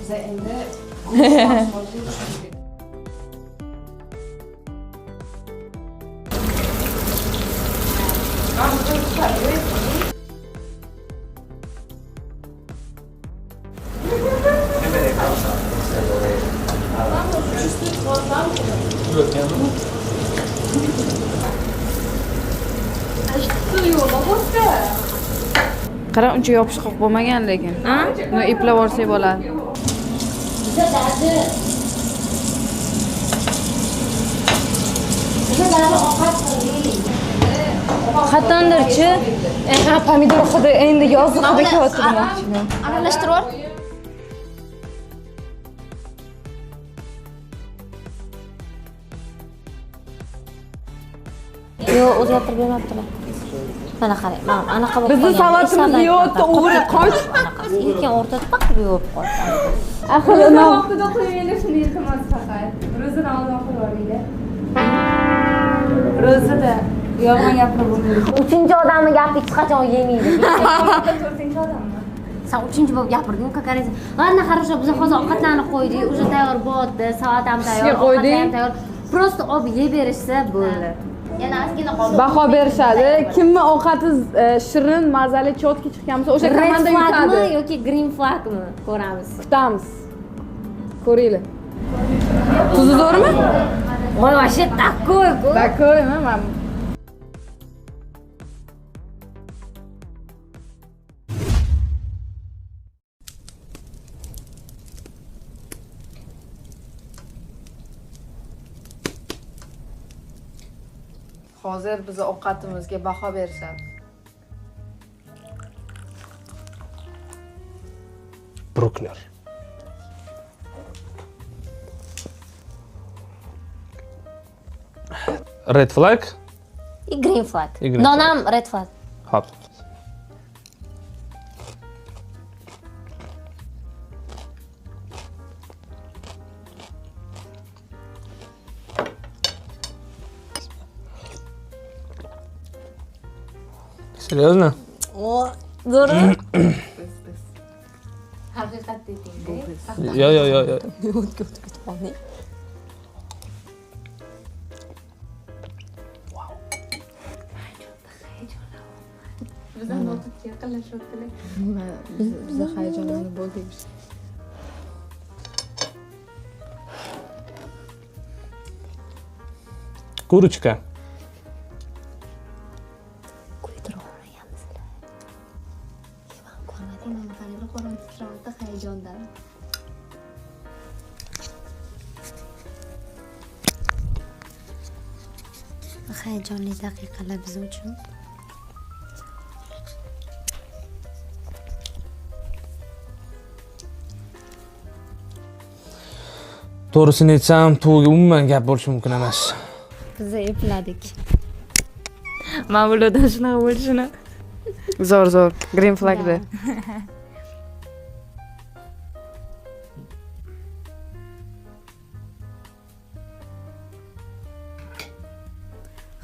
desa endi Qara uncha yopishqoq bo'lmagan lekin. Ha? Buni eplab olsak bo'ladi. Qattandirchi? Ha, pomidor hidi endi yoziq hidi kelyapti. Aralashtirib ol. Yo'q, o'zgartirib bermabdilar. Mana qarang, mana anaqa bo'lib Bizning salatimiz yo'qdi, o'g'ri qoch. Lekin o'rtada paqib yo'q qoldi. Axir nima vaqtida qo'yinglar shuni iltimos faqat. Ro'zini oldin qilib olinglar. Ro'zida yolg'on gapirib bo'lmaydi. Uchinchi odamning gapini hech qachon yemaydi. To'rtinchi odammi? Sen uchinchi bo'lib gapirding, kakaraysan. Ладно, хорошо, biz hozir ovqatlarni qo'ydik, уже tayyor bo'ldi, salat ham tayyor, ovqat ham tayyor. Просто olib yeb berishsa bo'ldi. Yana ozgina qoldi. Baho berishadi. Kimni ovqati shirin, mazali, chotki chiqqan bo'lsa, o'sha komanda yutadi. Red yoki green flagmi ko'ramiz. Kutamiz. Ko'ringlar. Tuzi zo'rmi? Voy, вообще такой-ku. Takoymi? Men hozir biz ovqatimizga baho berishadi. Bruckner. Red flag. И green flag. И green Donam red flag. Hop. Серьезно? O, zo'rmi? Haqiqat deding-da. Yo. O'tib qoldik. Bizdan o'tib yaqinlashyaptilar. Biz hayajonlanib bo'ldik. Курочка. Kuydirib olmaganmizlar. Ivan ko'rmadingmi? Qalbi qo'lim titrayapti hayajondan. Hayajonli daqiqalar biz uchun. To'g'risini aytsam, to'g'ri umuman gap bo'lishi mumkin emas. Biz epladik. Ma'mulotdan shunaqa bo'lishini. Zo'r. Green flagda.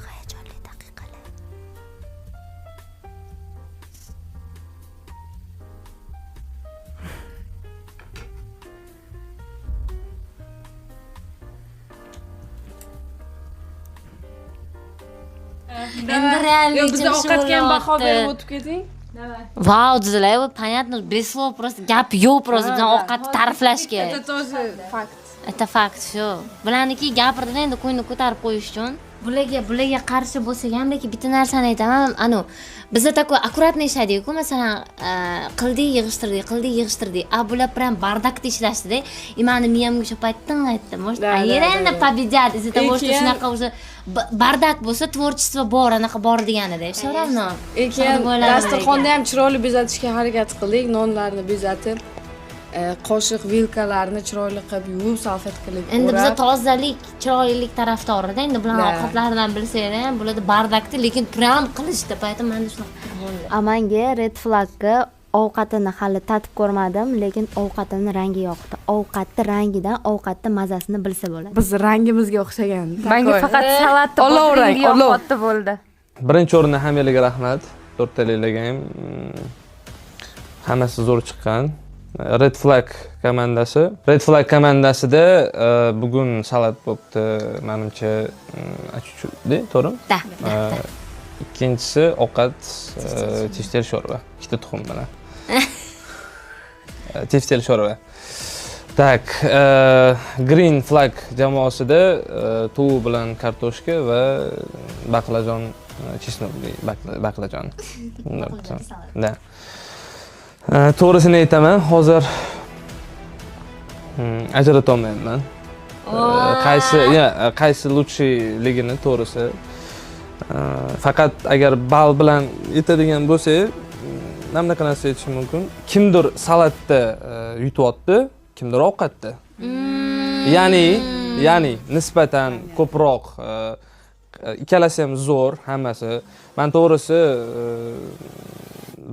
Hayajonli daqiqalar. Endi reallik Biz ovqatga ham baho berib o'tib keting. Vau, dedilar, понятно, без слов просто gap yo'q просто bizdan ovqatni ta'riflashga. Это тоже факт. Это fakt, shu. Bularniki gapirdilar endi qo'yni ko'tarib qo'yish uchun. Bularga qarshi bo'lsak ham, lekin bitta narsani aytaman, bizda такой аккуратно ishlaydi-ku, masalan, qildik, yig'ishtirdik. Bular прям bardakda ishlashdida. И meni miyamga o'sha paytdan aytdim. Может, endi победят из-за того, что shunaqa o'sha bardak bo'lsa, tvorчество bor, anaqa bor deganida. Всё равно. Keyin dasturxonni ham chiroyli bezatishga harakat qildik, nonlarni bezatib, qoshiq, vilkalarni chiroyli qilib yuvib, salfet qilib. Endi biz tozalik, chiroylilik tarafdorida. Endi bular ovqatlardan bilsanglar ham, bularda bardakda, lekin prям qilishdi. Paytim menda shunaqa bo'ldi. Amanga red flagga ovqatini hali tatib ko'rmadim, lekin ovqatini rangi yoqdi. Ovqatni rangidan ovqatni mazasini bilsa bo'ladi. Biz rangimizga o'xshagan. Menga faqat salatda Olovrang, yoqdi bo'ldi. Birinchi o'rinda hammalarga rahmat. To'rttalarga ham hammasi zo'r chiqqan. Red Flag komandasi. Red Flag komandasida bugun salat bo'libdi, menimcha, achuchudi, to'g'rimi? Da. Ikkinchisi ovqat, tiftel sho'rva, ikkita tuxum bilan. Tiftel sho'rva. Tak, Green Flag jamoasida tovuq bilan kartoshka va baqlajon, chesnokli baqlajon. Da. To'g'risini aytaman, hozir ajrata olmayman. Qaysi lutchiligini to'g'risi. Faqat agar bal bilan yetadigan bo'lsak, nima narsa aytishim mumkin. Kimdir salatda yutyapti, kimdir ovqatda. Ya'ni nisbatan ko'proq ikkalasi ham zo'r, hammasi. Men to'g'risi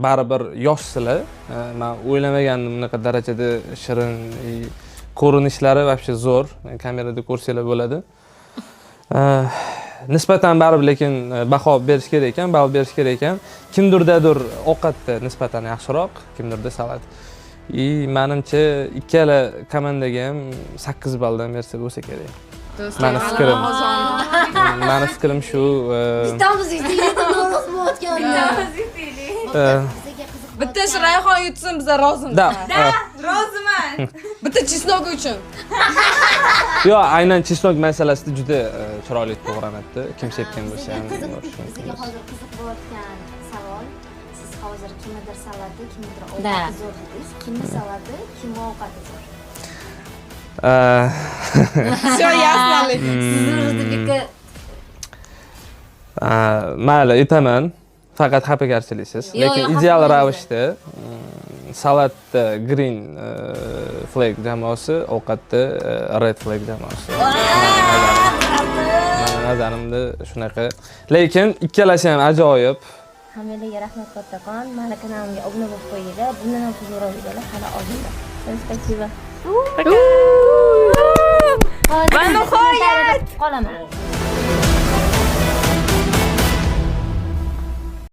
baribir yoshsizlar. Men o'ylamagandim bunaqa darajada shirin ko'rinishlari вообще zo'r. Kamerada ko'rsanglar bo'ladi. Nisbatan baribir lekin baho berish kerak ekan, ball berish kerak ekan. Kimdirdadir ovqatda nisbatan yaxshiroq, kimdirda salat. Menimcha ikkala komandaga ham 8 balldan bersa bo'lsa kerak. Meni fikrim. Meni fikrim shu. Bitta Rayhon yutsin, biz rozimiz. Da. Roziman. Bitta chesnok uchun. Yo, aynan chesnok masalasida juda chiroyli to'g'ranadi. Kim sepgan bo'lsa ham. Bizga hozir qiziq bo'layotgan savol. Siz hozir kimnidir salati, kimnidir ovqati zo'r dedingiz. Kimni salati, kimni ovqati zo'r? Всё ясно. Mayli, aytaman. Faqat xafagarchiliksiz. Lekin ideal ravishda salatda Green Flag jamoasi, ovqatda Red Flag jamoasi. Mening nazarimda shunaqa. Lekin ikkalasi ham ajoyib. Hammaga rahmat kattakon. Meni kanalimga obuna bo'lib qo'yinglar. Bundan ham huzur olinglar hali oldinda. Spasiba. Va nihoyat qolaman.